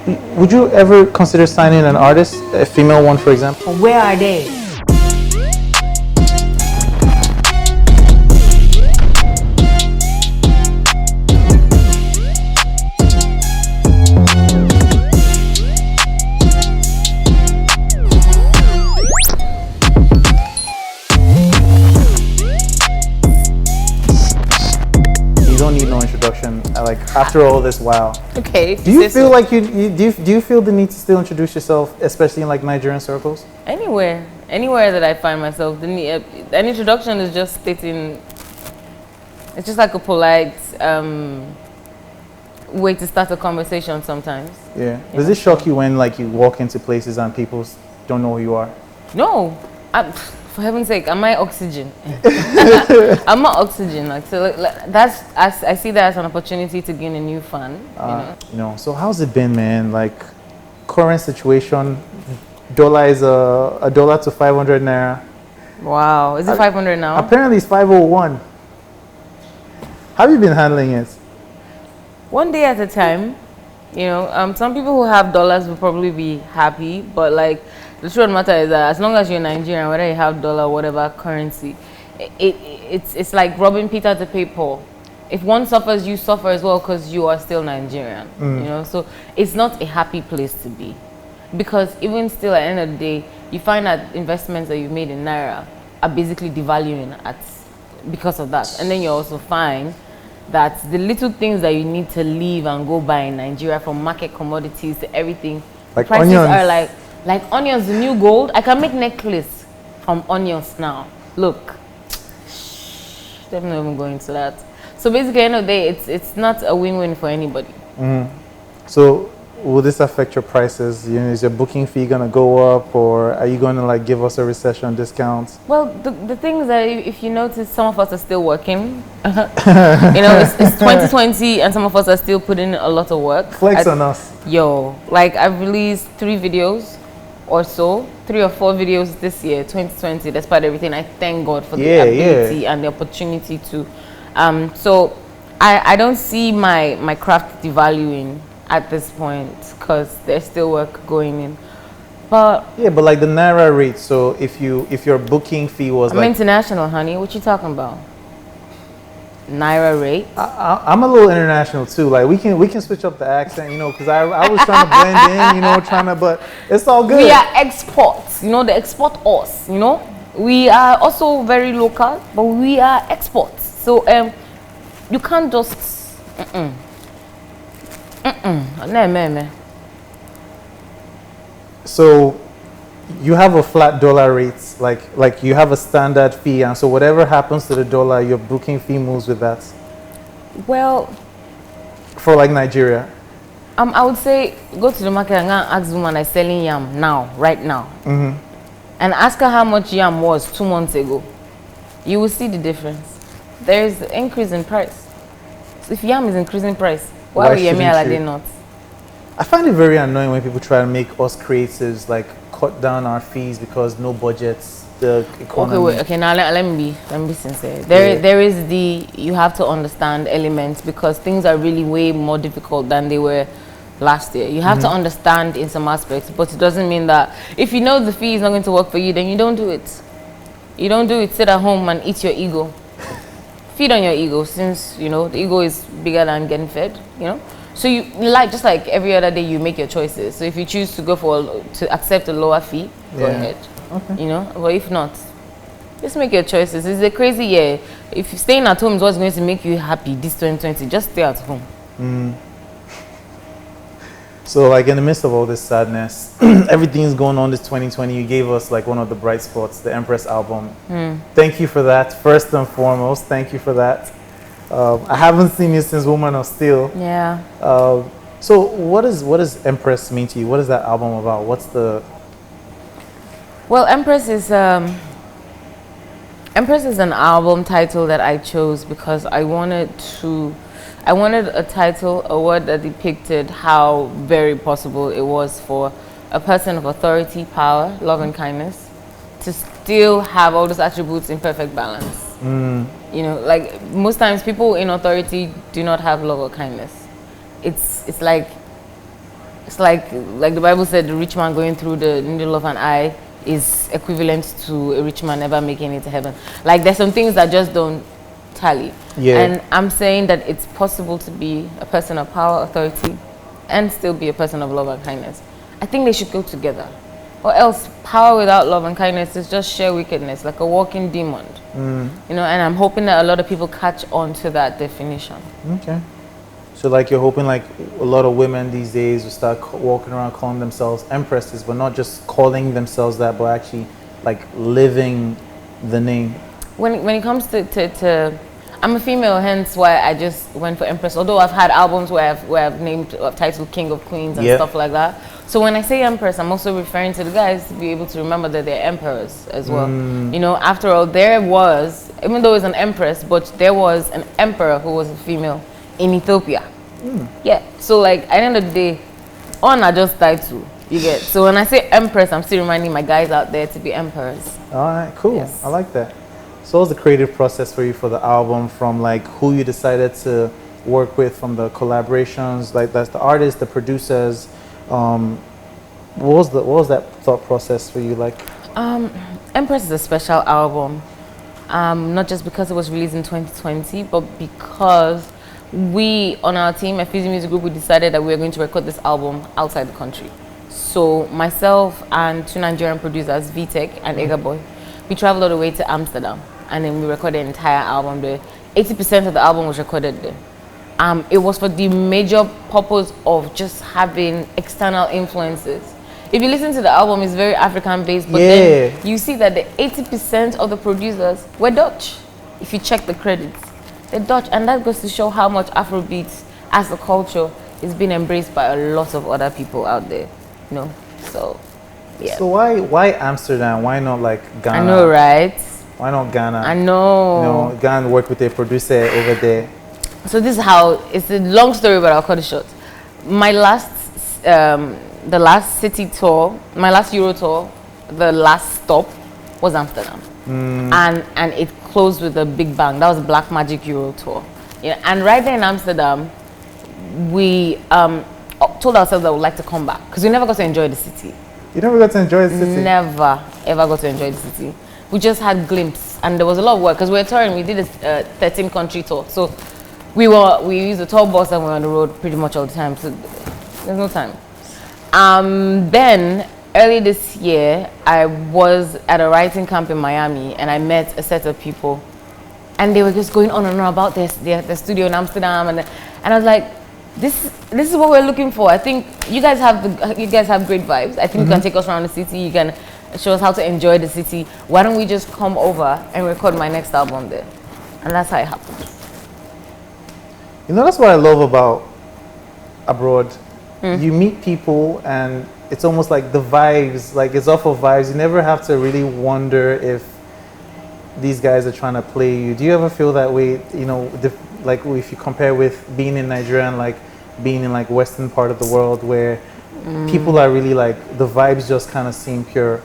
Would you ever consider signing an artist, a female one, for example? Where are they? Need no introduction. Like after all this while. Okay. Do you feel like do you feel the need to still introduce yourself, especially in like Nigerian circles? Anywhere that I find myself, an introduction is just stating. It's just like a polite way to start a conversation sometimes. Yeah. Does it shock you when like you walk into places and people don't know who you are? No. For heaven's sake, am I oxygen? I'm not oxygen. Like so, like that's I see that as an opportunity to gain a new fan. So how's it been, man? Like current situation, dollar is a dollar to 500 naira. Wow, is it 500 now? Apparently it's 501. How have you been handling it? One day at a time. Some people who have dollars will probably be happy, but like. The truth of the matter is that as long as you're Nigerian, whether you have dollar, whatever currency, it's like robbing Peter to pay Paul. If one suffers, you suffer as well because you are still Nigerian. So it's not a happy place to be, because even still at the end of the day, you find that investments that you made in naira are basically devaluing because of that, and then you also find that the little things that you need to leave and go buy in Nigeria, from market commodities to everything, like prices onions. are like onions, the new gold. I can make necklace from onions now. Look, I'm not even going to that. So basically, at the end of the day, it's not a win-win for anybody. So will this affect your prices? Is your booking fee gonna go up, or are you gonna like give us a recession discount? Well, the thing is that if you notice, some of us are still working. It's 2020, and some of us are still putting in a lot of work. Flex on us. Like I've released 3 videos. Or so, 3 or 4 videos this year, 2020. Despite everything, I thank God for the ability and the opportunity to. So I don't see my craft devaluing at this point, because there's still work going in. But like the naira rate. So if your booking fee was I'm international, honey. What you talking about? Naira rate? I'm a little international too. Like we can switch up the accent, because I was trying to blend in, but it's all good. We are exports, they export us, We are also very local, but we are exports. So you can't just So you have a flat dollar rate, like you have a standard fee, and so whatever happens to the dollar, your booking fee moves with that. Well, for like Nigeria, I would say go to the market and ask the woman that's selling yam right now, and ask her how much yam was 2 months ago. You will see the difference. There is an increase in price. So if yam is increasing price, why will Yemi Alade not? I find it very annoying when people try to make us creatives like cut down our fees because no budgets, the economy. Okay, now let me be sincere. There is you have to understand elements, because things are really way more difficult than they were last year. You have to understand in some aspects, but it doesn't mean that if you know the fee is not going to work for you, then you don't do it. You don't do it. Sit at home and eat your ego. Feed on your ego, since the ego is bigger than getting fed. So you just like every other day, you make your choices. So if you choose to accept a lower fee, go ahead. Okay. But if not, just make your choices. It's a crazy year. If you're staying at home is what's going to make you happy this 2020, just stay at home. So like in the midst of all this sadness, everything's going on this 2020, you gave us like one of the bright spots, the Empress album. Thank you for that. First and foremost, thank you for that. I haven't seen you since Woman of Steel. Yeah. So what does Empress mean to you? What is that album about? Well, Empress is an album title that I chose because I wanted a title, a word that depicted how very possible it was for a person of authority, power, love and kindness to still have all those attributes in perfect balance. Like most times people in authority do not have love or kindness. It's like It's like the Bible said, the rich man going through the needle of an eye is equivalent to a rich man never making it to heaven. Like, there's some things that just don't tally. Yeah. And I'm saying that it's possible to be a person of power, authority, and still be a person of love and kindness. I think they should go together. Or else, power without love and kindness is just sheer wickedness, like a walking demon. You know, and I'm hoping that a lot of people catch on to that definition. Okay. So like you're hoping like a lot of women these days will start walking around calling themselves empresses, but not just calling themselves that, but actually like living the name. When it comes to I'm a female, hence why I just went for Empress. Although I've had albums where I've named titled King of Queens and stuff like that. So when I say Empress, I'm also referring to the guys to be able to remember that they're emperors as well. You know, after all, there was, even though it's an empress, but there was an emperor who was a female in Ethiopia. Yeah. So like at the end of the day, on are just title. You get. So when I say Empress, I'm still reminding my guys out there to be emperors. All right, cool. Yes. I like that. So what was the creative process for you for the album, from like who you decided to work with, from the collaborations, like that's the artists, the producers, what was that thought process for you like? Empress is a special album, not just because it was released in 2020, but because we on our team at Fizzy Music Group, we decided that we were going to record this album outside the country. So myself and two Nigerian producers, VTech and Ega Boy, we traveled all the way to Amsterdam, and then we recorded the entire album there. 80% of the album was recorded there. It was for the major purpose of just having external influences. If you listen to the album, it's very African based, but then you see that the 80% of the producers were Dutch. If you check the credits, they're Dutch, and that goes to show how much Afrobeat as a culture is being embraced by a lot of other people out there. You know, so yeah. So why Amsterdam? Why not like Ghana? I know, right? Why not Ghana? I know. You know, Ghana worked with a producer over there. So this is how, it's a long story, but I'll cut it short. My last, the last city tour, my last Euro tour, the last stop was Amsterdam. And it closed with a big bang. That was Black Magic Euro tour. Yeah, and right there in Amsterdam, we told ourselves that we'd like to come back because we never got to enjoy the city. You never got to enjoy the city? Never, ever got to enjoy the city. We just had glimpse, and there was a lot of work because we were touring. We did a 13-country tour, so we used the tour bus and we were on the road pretty much all the time. So there's no time. Then early this year, I was at a writing camp in Miami, and I met a set of people, and they were just going on and on about their studio in Amsterdam, and I was like, this is what we're looking for. I think you guys have great vibes. I think you can take us around the city. You can show us how to enjoy the city. Why don't we just come over and record my next album there? And that's how it happened. You know, that's what I love about abroad. You meet people and it's almost like the vibes, like it's off of vibes. You never have to really wonder if these guys are trying to play you. Do you ever feel that way, you know, like if you compare with being in Nigeria and like being in like western part of the world where people are really like, the vibes just kind of seem pure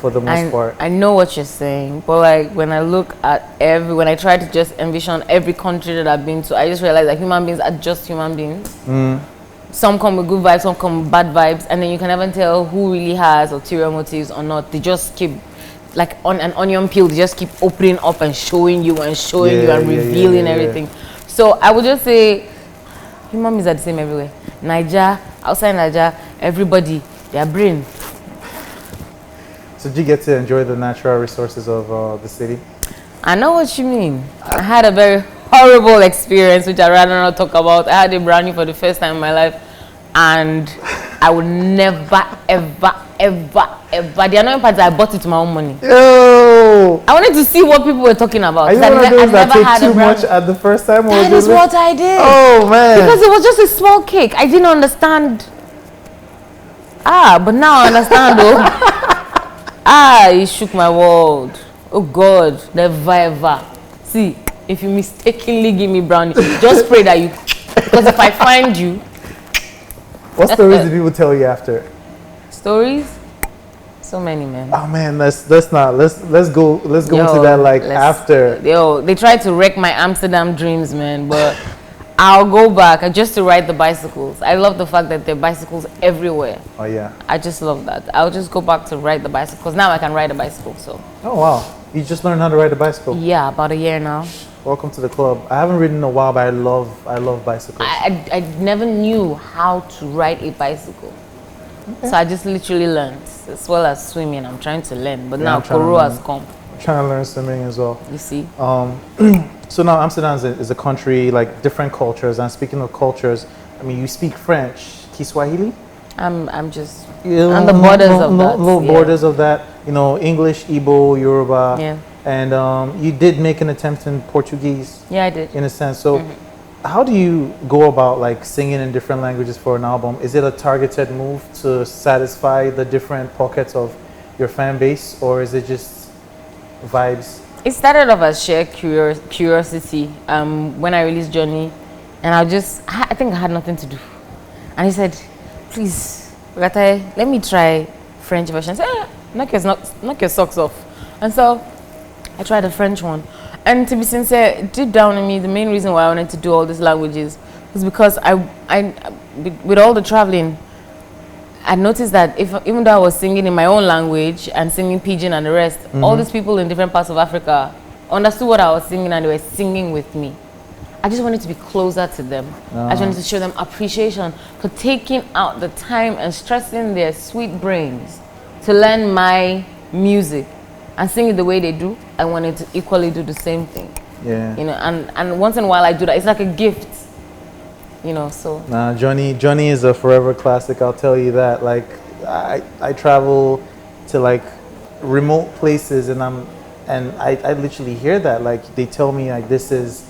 for the most part? I know what you're saying, but like when I look at when I try to just envision every country that I've been to, I just realize that human beings are just human beings. Some come with good vibes, some come with bad vibes, and then you can never tell who really has ulterior motives or not. They just keep, like on an onion peel, they just keep opening up and showing you and revealing everything. So I would just say human beings are the same everywhere. Niger, outside Niger, everybody, their brain. So did you get to enjoy the natural resources of the city? I know what you mean. I had a very horrible experience, which I'd rather not talk about. I had a brand new for the first time in my life, and I would never, ever, the annoying part is I bought it with my own money. Yo! I wanted to see what people were talking about. Are you one of those that take too much at the first time? That is what I did. Oh, man. Because it was just a small cake. I didn't understand. But now I understand, though. It shook my world. Oh, God. Never, ever. See, if you mistakenly give me brownie, just pray that you... Because if I find you... What stories do people tell you after? Stories? So many, man. Oh man, let's go into that like after. They tried to wreck my Amsterdam dreams, man, but I'll go back just to ride the bicycles. I love the fact that there are bicycles everywhere. Oh yeah. I just love that. I'll just go back to ride the bicycles. Now I can ride a bicycle, so. Oh wow. You just learned how to ride a bicycle? Yeah, about a year now. Welcome to the club. I haven't ridden in a while, but I love bicycles. I never knew how to ride a bicycle. Okay. So I just literally learned, as well as swimming. I'm trying to learn, but now Koro has come. I'm trying to learn swimming as well. You see? So now Amsterdam is a country, like different cultures. And speaking of cultures, I mean, you speak French, Kiswahili? I'm just on the borders of that. Little borders of that. You know, English, Igbo, Yoruba. Yeah. And you did make an attempt in Portuguese. Yeah, I did. In a sense. So how do you go about like singing in different languages for an album? Is it a targeted move to satisfy the different pockets of your fan base, or is it just vibes? It started off as sheer curiosity when I released Johnny, and I think I had nothing to do. And he said, please, Rataye, let me try French version. I said, knock your socks off. And so I tried the French one. And to be sincere, deep down in me, the main reason why I wanted to do all these languages was because I with all the traveling, I noticed that even though I was singing in my own language and singing pidgin and the rest, all these people in different parts of Africa understood what I was singing and they were singing with me. I just wanted to be closer to them. I just wanted to show them appreciation for taking out the time and stressing their sweet brains to learn my music and sing it the way they do. I wanted to equally do the same thing. Yeah. You know, and once in a while I do that. It's like a gift. You know, so. Nah, Johnny is a forever classic. I'll tell you that. Like, I travel to like remote places, and I literally hear that. Like, they tell me like this is,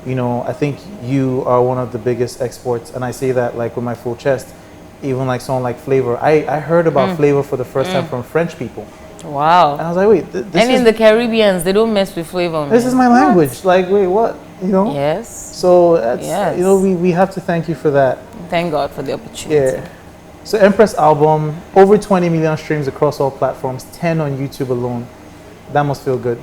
you know, I think you are one of the biggest exports, and I say that like with my full chest. Even like someone like Flavor. I heard about Flavor for the first time from French people. Wow. And I was like, wait, this and is in the Caribbeans, they don't mess with Flavor. This is my language. Like, wait, what? You know? Yes. So that's, you know, we have to thank you for that. Thank God for the opportunity. Yeah. So Empress album, over 20 million streams across all platforms, 10 on YouTube alone. That must feel good.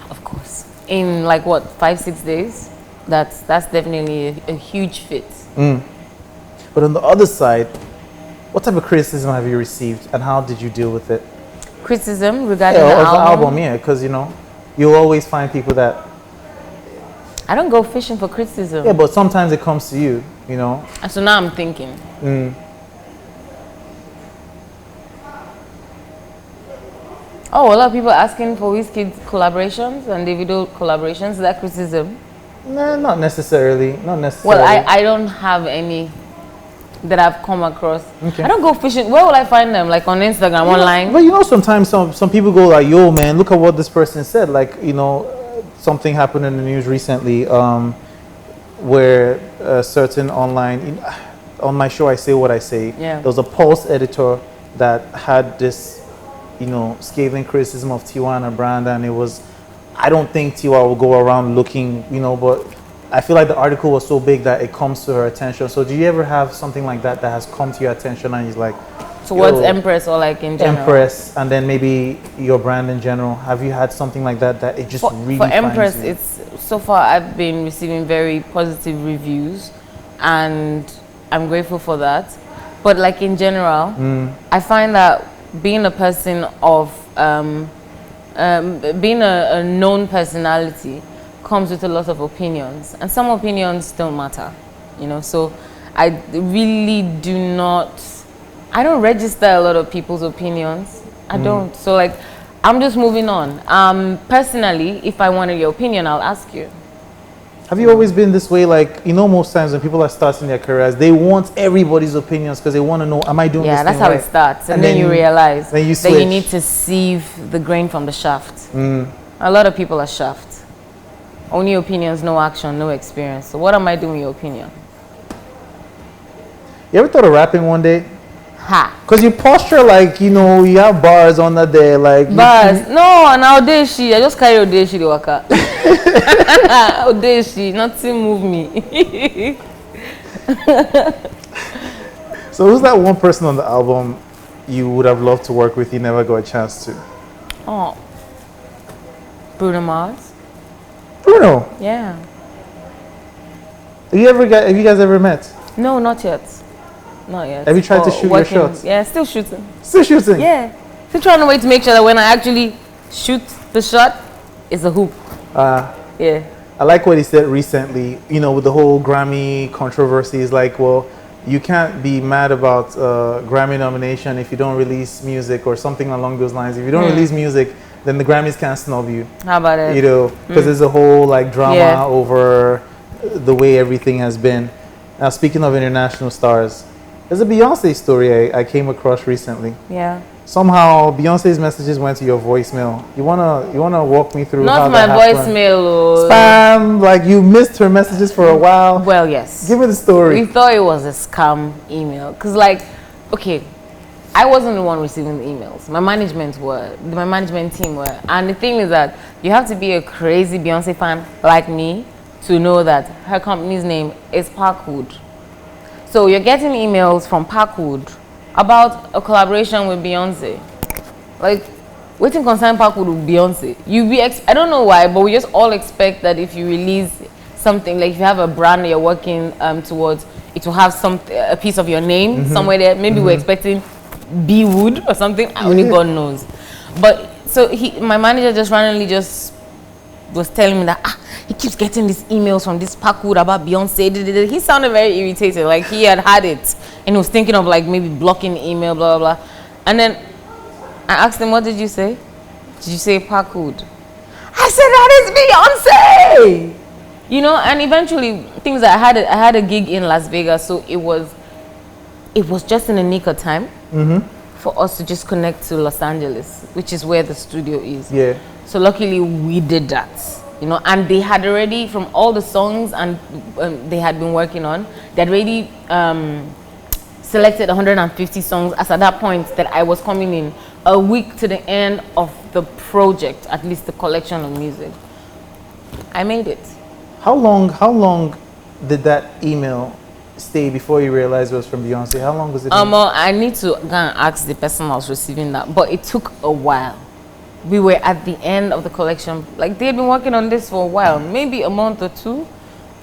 Of course. In like what, 5-6 days? That's definitely a huge fit. But on the other side, what type of criticism have you received, and how did you deal with it? Criticism regarding the of album? the album, yeah, because you know, you'll always find people that. I don't go fishing for criticism. Yeah, but sometimes it comes to you, you know. And so now I'm thinking. Oh, a lot of people asking for Wizkid collaborations and Davido collaborations. Is that criticism? No, not necessarily. Not necessarily. Well, I don't have any that I've come across. Okay. I don't go fishing. Where will I find them? Like on Instagram, online? But you know, sometimes some people go like, yo, man, look at what this person said. Like, you know, something happened in the news recently where a certain online, on my show, I say what I say. Yeah. There was a Pulse editor that had this, you know, scathing criticism of Tiwa and her brand, and it was, I don't think Tiwa will go around looking, you know, but I feel like the article was so big that it comes to her attention. So do you ever have something like that that has come to your attention and he's like, towards Empress or like in general? Empress, and then maybe your brand in general. Have you had something like that that it just really for Empress, you? it's so far I've been receiving very positive reviews, and I'm grateful for that. But like in general, I find that being a person of being a known personality comes with a lot of opinions, and some opinions don't matter, you know. So I really I don't register a lot of people's opinions. I don't. So like, I'm just moving on. Personally, if I wanted your opinion, I'll ask you. Have you always been this way? Like, you know, most times when people are starting their careers, they want everybody's opinions because they want to know, am I doing this thing that's how right? it starts. And then you realize that you need to sieve the grain from the shaft. A lot of people are shaft. Only opinions, no action, no experience. So what am I doing with your opinion? You ever thought of rapping one day? Ha! Because you posture like, you know, you have bars on the day, like... Bars? No, nowadays I just carry Odeshi the waka. Odeshi, nothing move me. So who's that one person on the album you would have loved to work with, you never got a chance to? Oh. Bruno Mars? Bruno? Yeah. Have you guys ever met? No, not yet. Not yet. Have you tried to shoot your shots? Yeah, still shooting. Still shooting? Yeah. Still trying to wait to make sure that when I actually shoot the shot, it's a hoop. Yeah. I like what he said recently, you know, with the whole Grammy controversy. Is like, well, you can't be mad about Grammy nomination if you don't release music or something along those lines. If you don't release music, then the Grammys can't snub you. How about it? You know, because there's a whole like drama over the way everything has been. Now, speaking of international stars, there's a Beyonce story I came across recently. Yeah. Somehow Beyonce's messages went to your voicemail. You wanna walk me through how Not that my happened? voicemail. Spam, like you missed her messages for a while. Well, yes. Give me the story. We thought it was a scam email. Because, like, okay, I wasn't the one receiving the emails. My management team were. And the thing is that you have to be a crazy Beyonce fan like me to know that her company's name is Parkwood. So you're getting emails from Parkwood about a collaboration with Beyonce. Like, waiting concern Parkwood with Beyonce. I don't know why, but we just all expect that if you release something, like if you have a brand that you're working towards, it will have a piece of your name somewhere there. Maybe we're expecting B Wood or something. Only God knows. But so my manager just randomly was telling me that he keeps getting these emails from this Parkwood about Beyonce. He sounded very irritated, like he had it and he was thinking of like maybe blocking the email, blah blah blah. And then I asked him, what did you say? Did you say Parkwood? I said, that is Beyonce! You know, and eventually things that I had a gig in Las Vegas, so it was just in a nick of time for us to just connect to Los Angeles, which is where the studio is. Yeah. So luckily we did that, you know, and they had already, from all the songs and they had been working on, they had already selected 150 songs as at that point that I was coming in a week to the end of the project, at least the collection of music. I made it. How long did that email stay before you realized it was from Beyonce? How long was it? I need to go and ask the person I was receiving that, but it took a while. We were at the end of the collection. Like, they had been working on this for a while, maybe a month or two.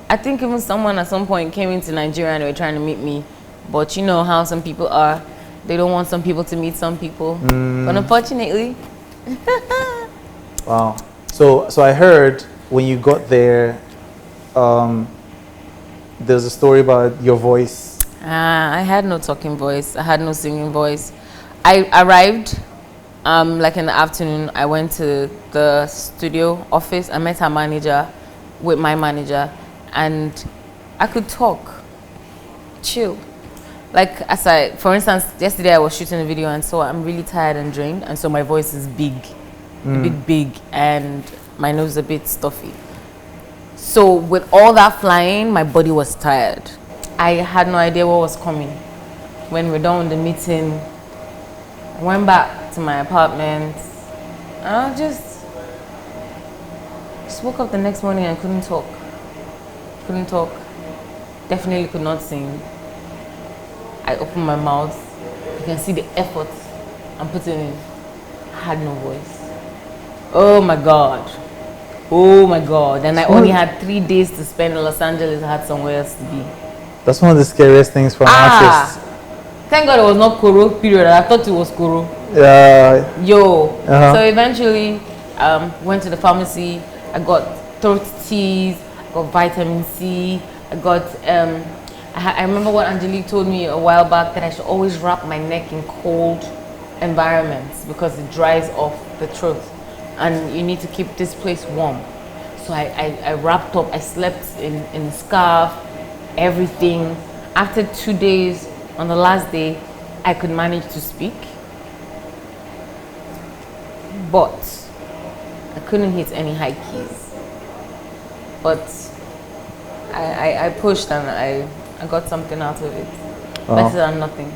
I think even someone at some point came into Nigeria and they were trying to meet me. But you know how some people are. They don't want some people to meet some people. But unfortunately. Wow. So I heard when you got there, there's a story about your voice. I had no talking voice. I had no singing voice. I arrived like in the afternoon. I went to the studio office. I met her manager with my manager, and I could talk, chill. Like, for instance, yesterday I was shooting a video, and so I'm really tired and drained, and so my voice is big, big, and my nose is a bit stuffy. So with all that flying, my body was tired. I had no idea what was coming. When we're done with the meeting, I went back to my apartment, and I just woke up the next morning and couldn't talk. Definitely could not sing. I opened my mouth. You can see the effort I'm putting in. I had no voice. Oh my God. And I only had 3 days to spend in Los Angeles. I had somewhere else to be. That's one of the scariest things for an artist. Thank God it was not Koro period. I thought it was Koro. So eventually, went to the pharmacy. I got throat teas. I got vitamin C. I got I remember what Angelique told me a while back, that I should always wrap my neck in cold environments because it dries off the throat and you need to keep this place warm. So I wrapped up, I slept in a scarf, everything. After 2 days, on the last day, I could manage to speak. But I couldn't hit any high keys. But I pushed and I got something out of it. Better than nothing.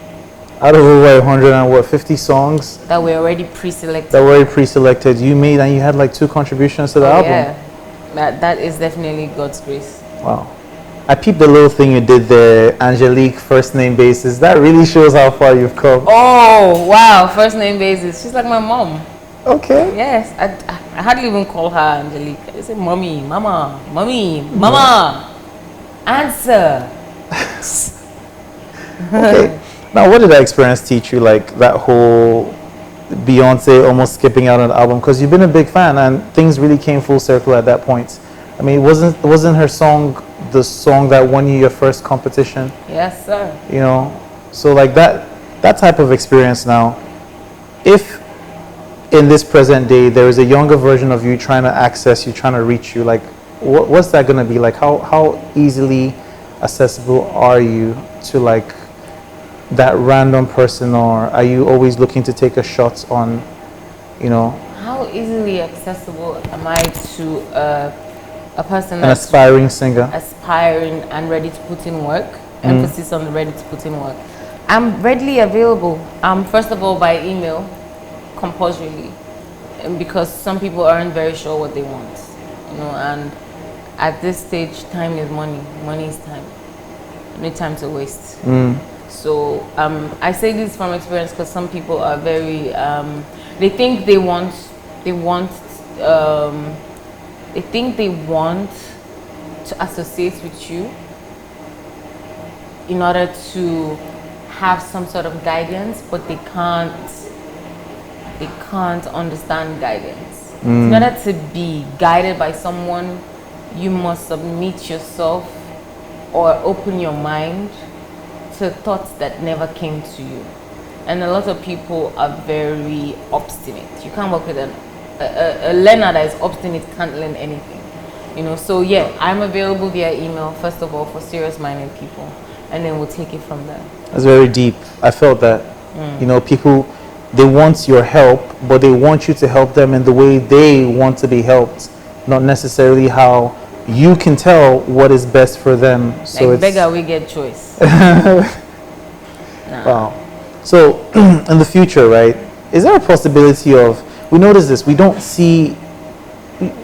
Out of over 150 songs that were already pre-selected. You made, and you had like 2 contributions to the album. Yeah, that is definitely God's grace. Wow. I peeped the little thing you did there, Angelique, first name basis. That really shows how far you've come. Oh, wow, first name basis. She's like my mom. Okay. Yes, I hardly even call her Angelique. I say mommy, mama, mommy, mama. Answer. Okay. Now, what did that experience teach you? Like that whole Beyonce almost skipping out on the album, because you've been a big fan and things really came full circle at that point. I mean, wasn't her song the song that won you your first competition? Yes, sir. You know, so like that type of experience now, if in this present day there is a younger version of you trying to access you, trying to reach you, like what's that going to be like? How easily accessible are you to like that random person, or are you always looking to take a shot on, you know? How easily accessible am I to a person An that's aspiring singer? aspiring and ready to put in work? Emphasis on the ready to put in work. I'm readily available. First of all, by email, compulsorily, and because some people aren't very sure what they want, you know. And at this stage, time is money. Money is time. No time to waste. So I say this from experience because some people are very, they think they want to associate with you in order to have some sort of guidance, but they can't understand guidance. In order to be guided by someone, you must submit yourself or open your mind to thoughts that never came to you. And a lot of people are very obstinate. You can't work with a learner that is obstinate, can't learn anything, you know. So yeah, I'm available via email, first of all, for serious-minded people, and then we'll take it from there. That's very deep. I felt that, you know, people, they want your help, but they want you to help them in the way they want to be helped, not necessarily how you can tell what is best for them. So Like beggar, we get choice. Wow. So in the future, right, is there a possibility of, we notice this, we don't see,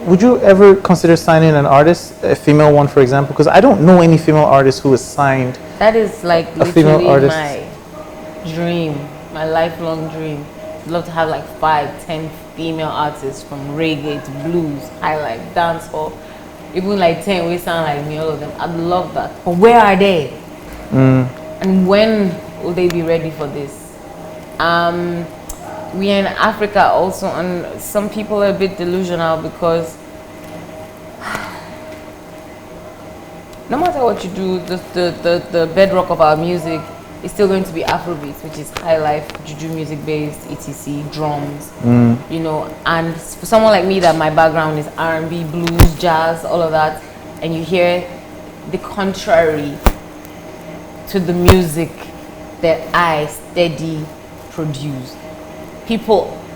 would you ever consider signing an artist, a female one, for example? Because I don't know any female artist who is signed. That is like A female literally artist. my dream, my lifelong dream. I'd love to have like 5, 10 female artists, from reggae to blues, high life, dancehall, even like 10 we sound like me, all of them. I'd love that. But where are they? And when will they be ready for this? We are in Africa also, and some people are a bit delusional because no matter what you do, the bedrock of our music is still going to be Afrobeat, which is high life, juju music based, etc., drums, you know. And for someone like me, that my background is R&B, blues, jazz, all of that, and you hear the contrary to the music that I steady produce.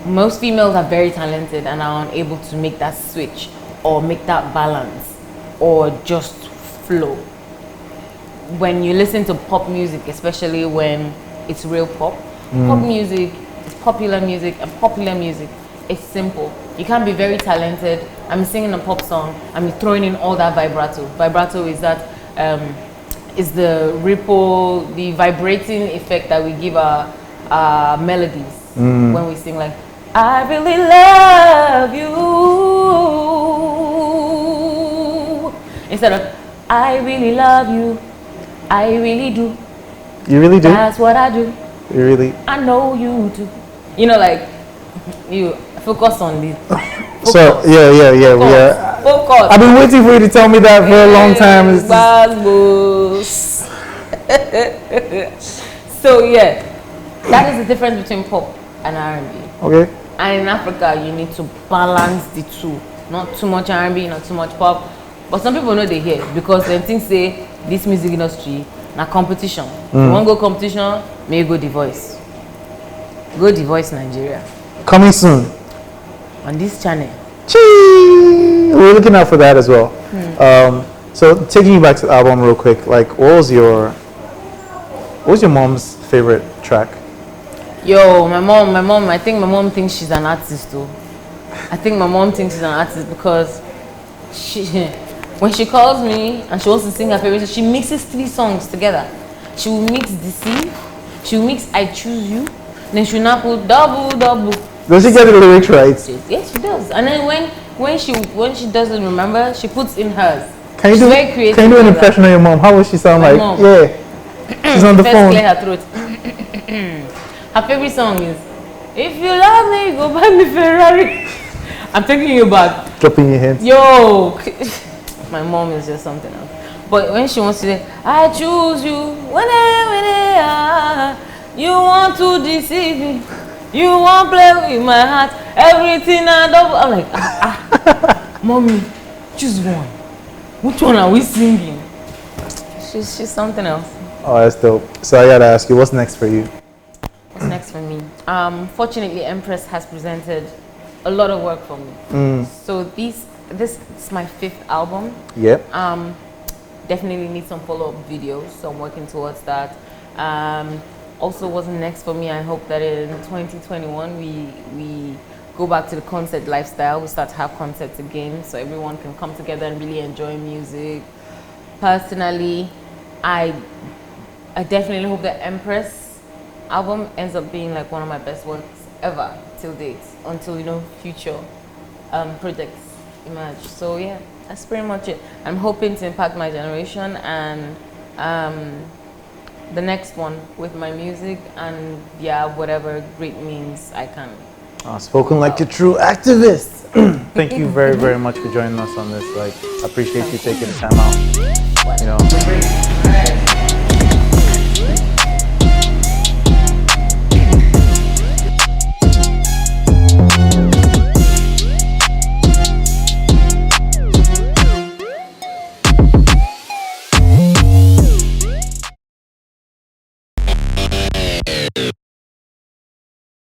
Most females are very talented and are unable to make that switch or make that balance or just flow. When you listen to pop music, especially when it's real pop, pop music is popular music, and popular music is simple. You can't be very talented. I'm singing a pop song, I'm throwing in all that vibrato. Vibrato is that is the ripple, the vibrating effect that we give our melodies when we sing, like, I really love you, instead of I really love you, I really do. You really do? That's what I do. You really? I know you do. You know, like, you focus on this. Focus. So, yeah. Focus. Focus. I've been waiting for you to tell me that for a long time. So, yeah, that is the difference between pop and R&B. Okay. And in Africa, you need to balance the two. Not too much R&B, not too much pop. But some people know they hear, because them things say this music industry na competition. You want to go competition, may you go The Voice. Go The Voice Nigeria. Coming soon. On this channel. Chee! We're looking out for that as well. So taking you back to the album real quick, like what was your mom's favorite track? Yo, my mom, I think my mom thinks she's an artist too. I think my mom thinks she's an artist because when she calls me and she wants to sing her favorite, she mixes 3 songs together. She will mix Deceive, she will mix I Choose You, then she will now put double. Does she get the lyrics right? Yes, she does. And then when she doesn't remember, she puts in hers. Can you She's very creative. Can you do an like impression of your mom? How would she sound My like? mom. Yeah. She's on the First phone. clear her throat. Her favorite song is "If You Love Me, Go Buy Me Ferrari." I'm taking you back. Dropping your hints. Yo, my mom is just something else. But when she wants to say, "I choose you," you want to deceive me, you want to play with my heart, everything I do. I'm like, mommy, choose one. Which one are we singing? She's something else. Oh, that's dope. So I gotta ask you, what's next for you? What's next for me? Fortunately, Empress has presented a lot of work for me. So this is my 5th album. Yep. Definitely need some follow-up videos, so I'm working towards that. Also, what's next for me? I hope that in 2021 we go back to the concert lifestyle. We start to have concerts again, so everyone can come together and really enjoy music. Personally, I definitely hope that Empress album ends up being like one of my best works ever till date, until future projects emerge. So yeah, that's pretty much it. I'm hoping to impact my generation and the next one with my music and whatever great means I can. Spoken like a true activist. Thank you very, very much for joining us on this. Like, I appreciate you taking the time out.